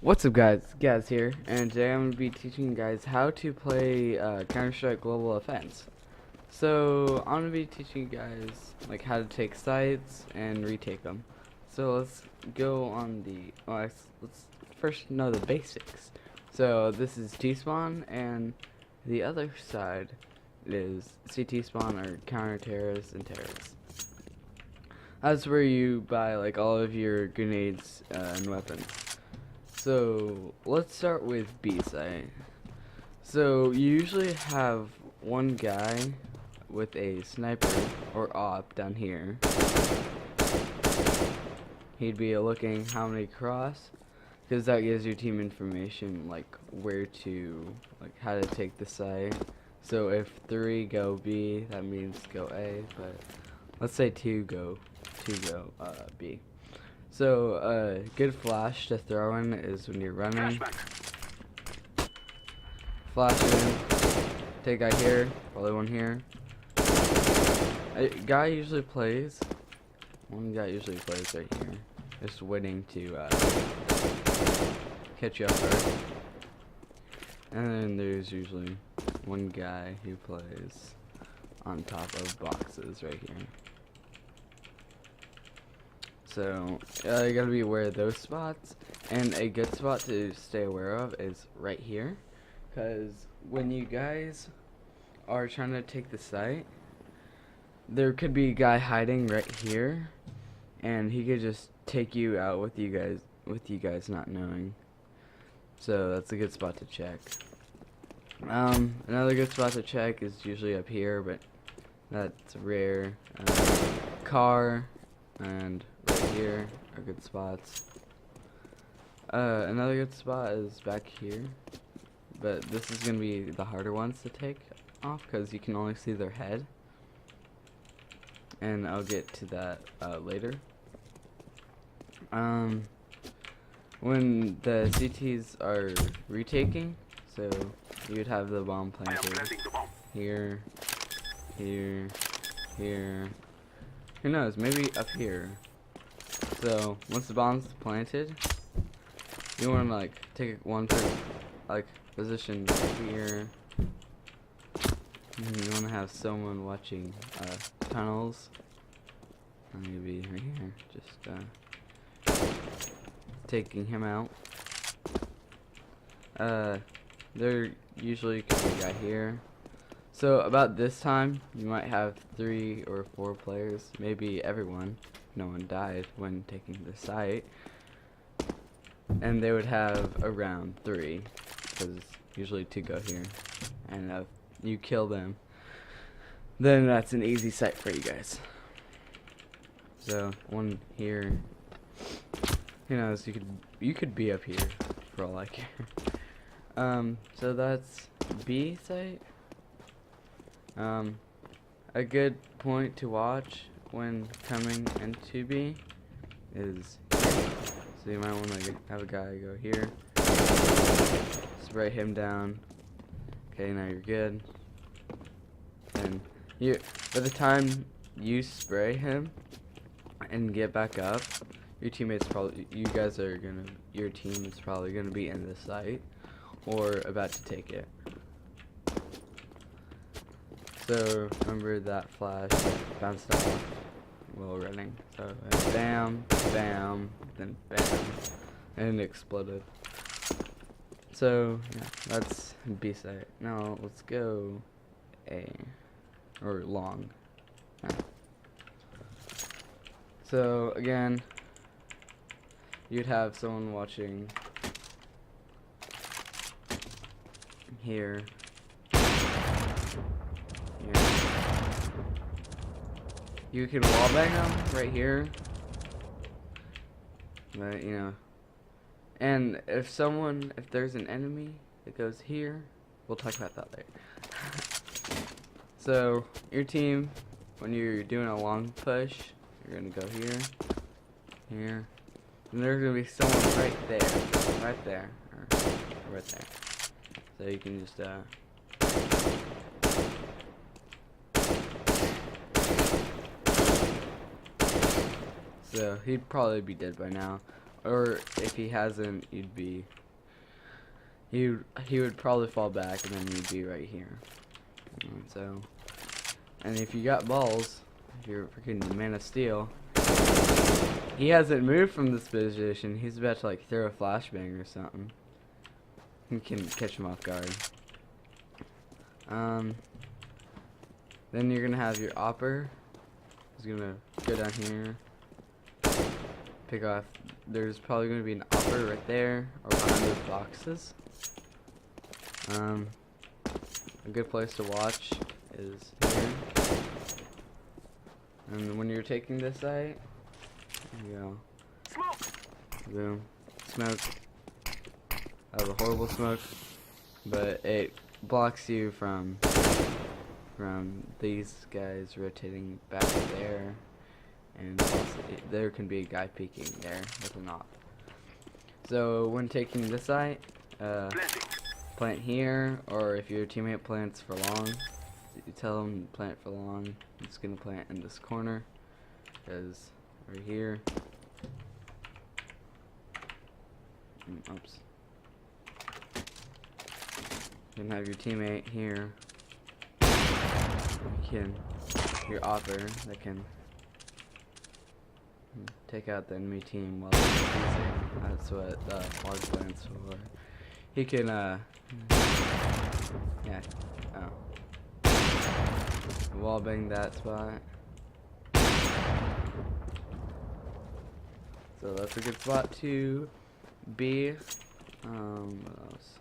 What's up guys, Gaz here, and today I'm going to be teaching you guys how to play Counter-Strike Global Offense. So, I'm going to be teaching you guys like how to take sites and retake them. So let's go on the, let's first know the basics. So this is T-spawn, and the other side is CT spawn, or counter-terrorists and terrorists. That's where you buy like all of your grenades and weapons. So let's start with B site. So you usually have one guy with a sniper or op down here. He'd be looking how many cross, because that gives your team information like where to, like how to take the site. So if 3 go B, that means go A, but let's say 2 go B. So, good flash to throw in is when you're running. Flash in. Take a guy here, probably one here. One guy usually plays right here. Just waiting to catch you up there. And then there's usually one guy who plays on top of boxes right here. So, you gotta be aware of those spots, and a good spot to stay aware of is right here, because when you guys are trying to take the site, there could be a guy hiding right here, and he could just take you out with you guys not knowing. So that's a good spot to check. Another good spot to check is usually up here, but that's rare. Car and right here are good spots. Another good spot is back here, but this is gonna be the harder ones to take off because you can only see their head, and I'll get to that later. When the CTs are retaking, so you would have the bomb planted here, here, here. Who knows? Maybe up here. So once the bomb's planted, you want to like take one position here. And you want to have someone watching tunnels. Maybe right here, just taking him out. There usually could be a guy here. So about this time, you might have 3 or 4 players, maybe everyone. No one died when taking the site, and they would have around 3, because usually 2 go here, and if you kill them, then that's an easy site for you guys. So one here. Who knows? You could be up here for all I care. So that's B site. A good point to watch when coming into B is here. So you might want to have a guy go here, spray him down. Okay, now you're good. And by the time you spray him and get back up, your team is probably gonna be in the site or about to take it. So remember that flash bounced off while running. So bam, bam, then bam, and it exploded. So yeah, that's B site. Now let's go A, or long. Yeah. So again, you'd have someone watching here. You can wallbang them right here, but and if there's an enemy that goes here, we'll talk about that later. So your team, when you're doing a long push, you're gonna go here, here, and there's gonna be someone right there, or right there. So you can just so he'd probably be dead by now. or if he hasn't, he would probably fall back, and then you'd be right here. And so, and if you got balls, if you're freaking Man of Steel, he hasn't moved from this position. He's about to like throw a flashbang or something. You can catch him off guard. Then you're gonna have your opper. He's gonna go down here, pick off. There's probably gonna be an opper right there or behind those boxes. A good place to watch is here. And when you're taking this site, there you go. Smoke. Boom. Smoke. That was a horrible smoke, but it blocks you from these guys rotating back there, and also there can be a guy peeking there with an op. So when taking this site, plant here, or if your teammate plants for long, you tell them to plant for long. I'm just gonna plant in this corner, because right here. Oops. You can have your teammate here. Your opper that can take out the enemy team while they're using. That's what the log plant's for. He can yeah. Wall bang that spot. So that's a good spot to be. What else?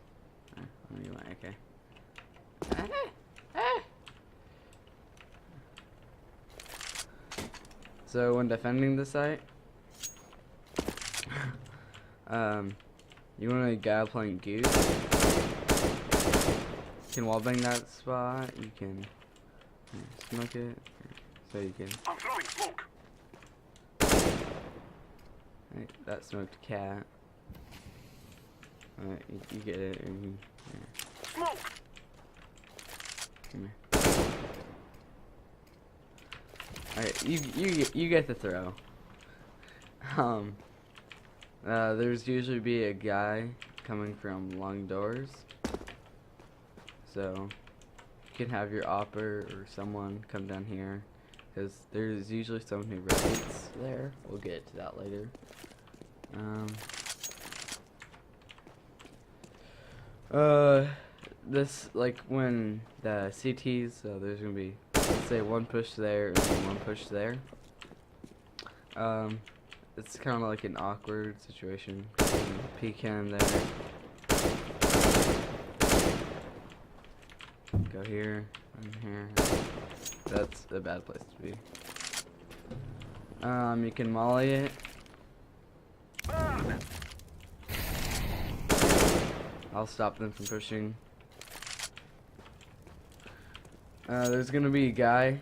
Okay. So when defending the site, you want a guy playing Goose. You can wallbang that spot. You can smoke it, so you can. I'm throwing smoke. Right, that smoked cat. Alright, you get it. Yeah. Smoke. Come here. Alright, you get the throw. There's usually be a guy coming from long doors, so you can have your opper or someone come down here, because there's usually someone who rotates there. We'll get to that later. This, like, when the CTs, so there's gonna be, let's say, one push there and then one push there. It's kind of like an awkward situation. Pecan there. Go here and here. That's a bad place to be. You can molly it. I'll stop them from pushing. There's gonna be a guy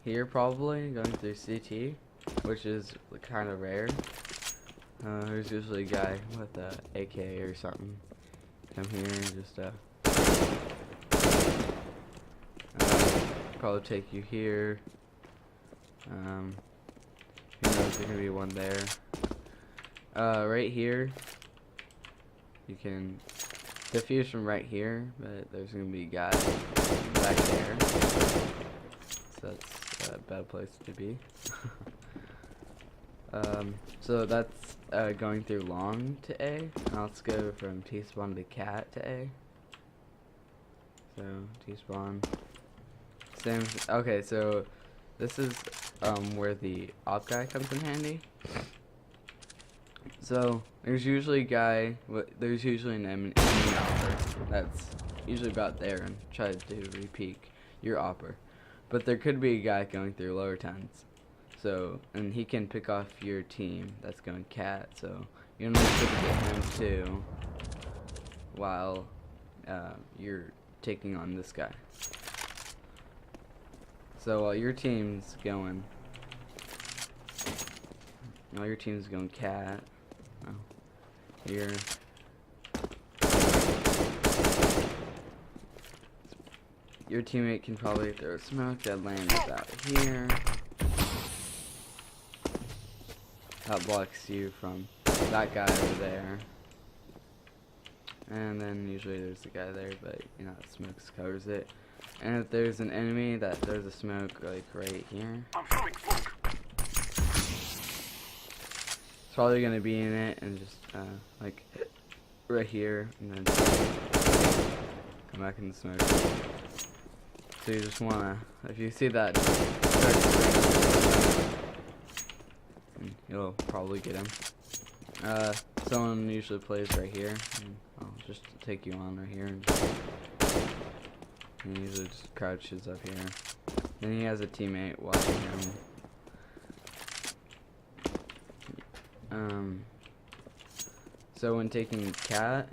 here probably going through CT, which is kind of rare. There's usually a guy with a AK or something. Come here and just probably take you here. Who knows? There's gonna be one there. Right here. You can defuse from right here, but there's gonna be a guy back there. So that's a bad place to be. So that's going through long to A. Now let's go from T-spawn to cat to A. So T-spawn. Same. Okay, so this is where the op guy comes in handy. So there's usually a guy. There's usually an enemy opper that's usually about there and tries to re-peek your opper, but there could be a guy going through lower tens. So, and he can pick off your team that's going cat, so you're gonna make sure to get him too while you're taking on this guy. So while your team's going cat, here. Your teammate can probably throw smoke that lands about here. That blocks you from that guy over there. And then usually there's a guy there, but you know, smoke covers it. And if there's an enemy that throws a smoke like right here, it's probably gonna be in it and just like right here, and then come back in the smoke. So you just wanna, if you see that, you'll probably get him. Someone usually plays right here, and I'll just take you on right here, and he usually just crouches up here. Then he has a teammate watching him. So when taking cat,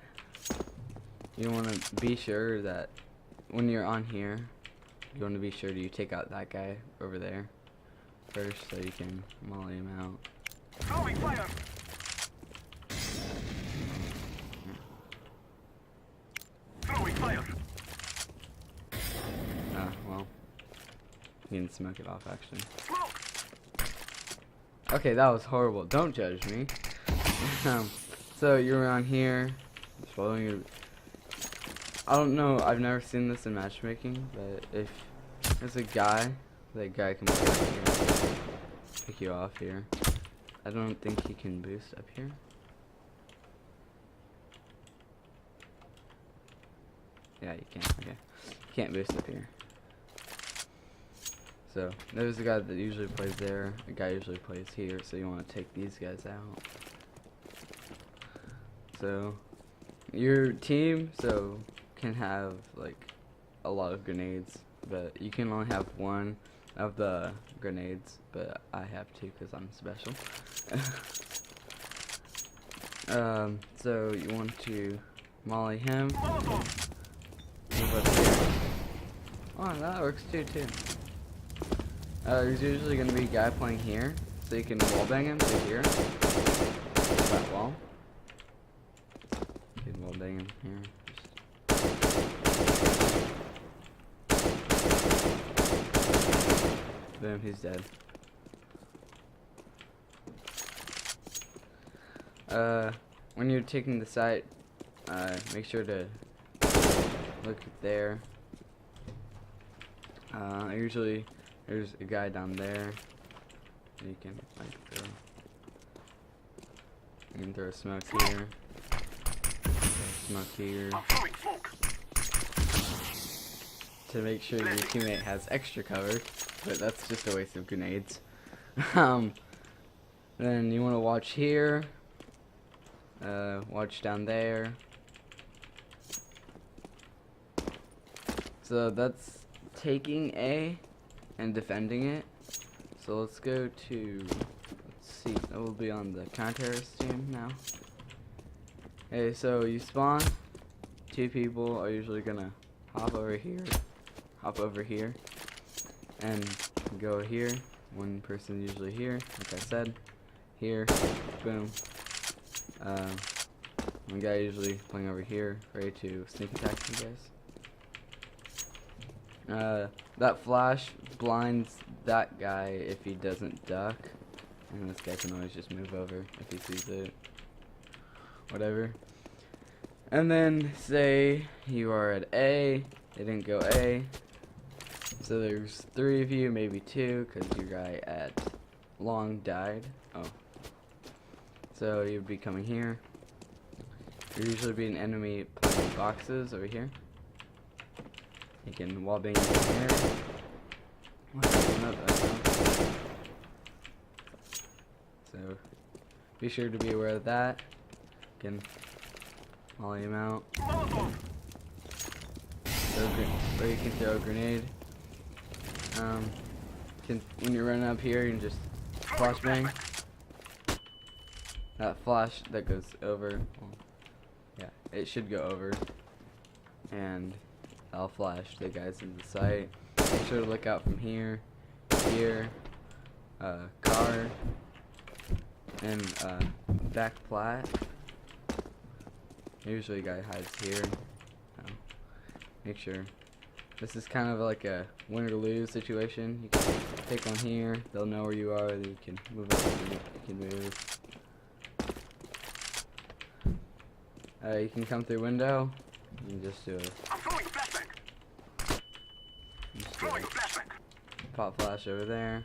you want to be sure that when you're on here, you want to be sure you take out that guy over there first, so you can molly him out. Throwing fire. Throwing fire. Well, you can smoke it off actually. Smoke. Okay, that was horrible. Don't judge me. So you're around here, just following your. I don't know. I've never seen this in matchmaking, but if there's a guy, that guy can pick you off here. I don't think he can boost up here. Yeah, you can. Okay, you can't boost up here. So there's a guy that usually plays there. A guy usually plays here. So you want to take these guys out. So your team can have like a lot of grenades, but you can only have one of the grenades. But I have two because I'm special. So you want to molly him. Move up here. Oh, that works too. There's usually going to be a guy playing here, so you can wallbang him to here. That wall. You can wallbang him here. Boom, he's dead. When you're taking the site, make sure to look there. Usually there's a guy down there. You can like throw. You can throw a smoke here. Smoke here. To make sure your teammate has extra cover, but that's just a waste of grenades. Then you want to watch here. Watch down there. So that's taking A and defending it. So let's go to, let's see, that will be on the counter-terrorist team now. Okay, so you spawn, two people are usually gonna hop over here, and go here. One person usually here, like I said, here, boom. One guy usually playing over here, ready to sneak attack you guys. That flash blinds that guy if he doesn't duck, and this guy can always just move over if he sees it. Whatever. And then say you are at A, they didn't go A, so there's 3 of you, maybe 2, because your guy at long died. Oh. So you'd be coming here. There usually be an enemy playing boxes over here. You can wallbang in here. So be sure to be aware of that. You can molly him out. Or you can throw a grenade. When you're running up here, you can just flashbang. That flash that goes over, well, yeah, it should go over, and I'll flash the guys in the site. Make sure to look out from here, car, and back plat. Usually a guy hides here. Make sure. This is kind of like a win or lose situation. You can take one here, they'll know where you are, you can move up, you can move. You can come through window and just do it. I'm throwing a flashbang. Just do Throwing a it. flashbang. Pop flash over there.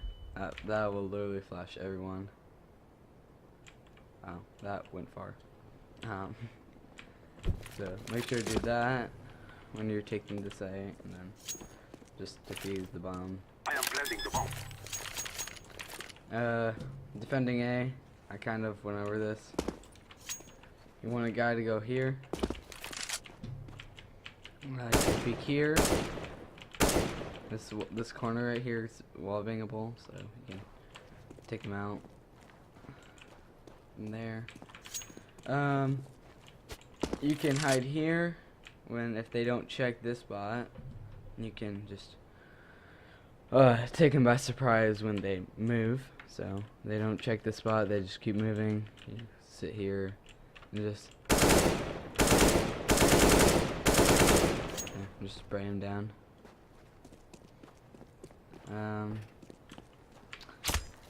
That will literally flash everyone. Oh, that went far. So make sure to do that when you're taking the site, and then just defuse the bomb. I am planting the bomb. Defending A, I kind of went over this. You want a guy to go here. You can peek here. This corner right here is wall bangable, so you can take him out. From there. You can hide here if they don't check this spot. You can just take them by surprise when they move. So they don't check the spot, they just keep moving. You sit here and just spray them down.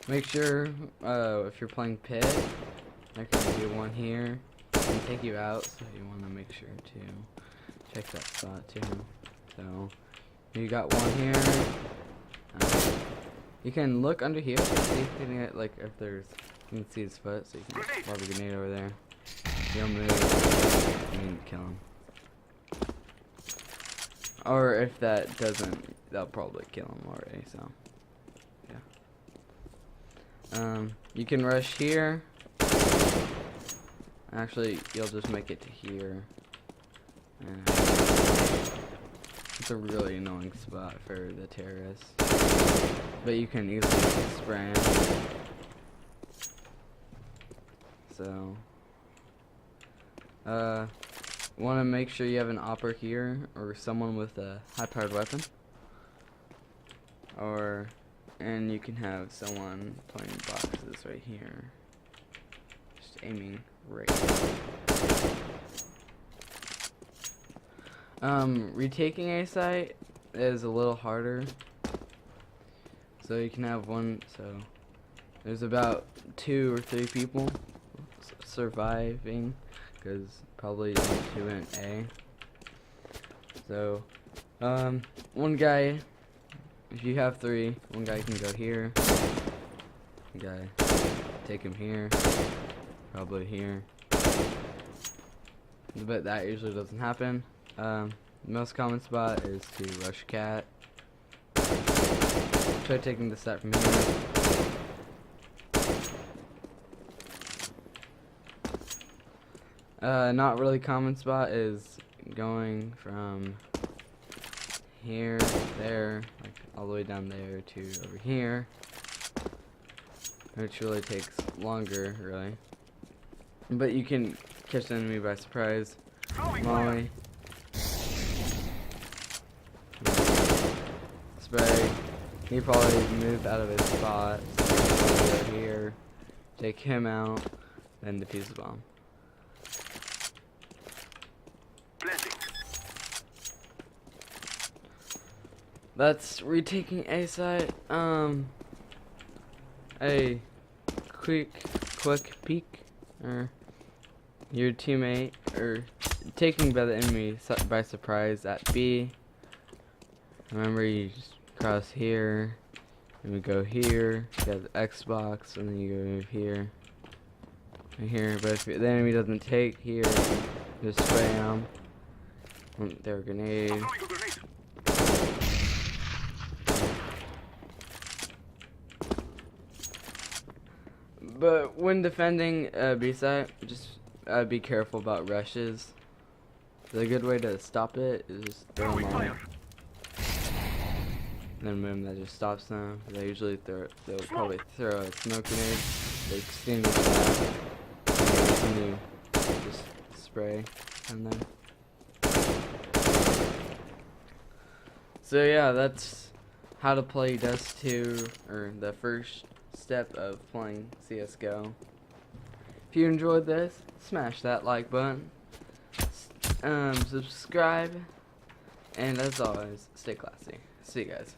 Make sure if you're playing pit, there can be one here. It can take you out, so you want to make sure to check that spot too. So you got one here. You can look under here to see if you can get, like, if there's, you can see his foot, so you can just lob a grenade over there. He'll move. I mean, kill him. Or if that doesn't, that'll probably kill him already. So yeah. You can rush here. Actually, you'll just make it to here. And it's a really annoying spot for the terrorists. But you can easily spray him. So, want to make sure you have an opper here, or someone with a high-powered weapon. And you can have someone playing boxes right here. Just aiming right here. Retaking a site is a little harder. So you can have one, so there's about 2 or 3 people surviving, because probably only 2 in A. So, one guy, if you have 3, one guy can go here, one guy, take him here, probably here, but that usually doesn't happen. The most common spot is to rush cat. Try taking the set from here. Not really common spot is going from here, there, like all the way down there to over here, which really takes longer, really. But you can catch the enemy by surprise. Molly. Spray. He probably moved out of his spot. So over here, take him out, then defuse the bomb. That's retaking A site. A quick peek, or your teammate, or taking by the enemy by surprise at B. Remember, you just cross here, and we go here. You got the Xbox, and then you go here, and here. But if the enemy doesn't take here, just spray them. Their grenade. But when defending B site, just be careful about rushes. The good way to stop it is just throw them all. Then boom, that just stops them. They usually they'll probably throw a smoke grenade. They extinguish that. And you just spray on them. So yeah, that's how to play Dust 2, or the first step of playing CSGO. If you enjoyed this, smash that like button, subscribe, and as always, stay classy. See you guys.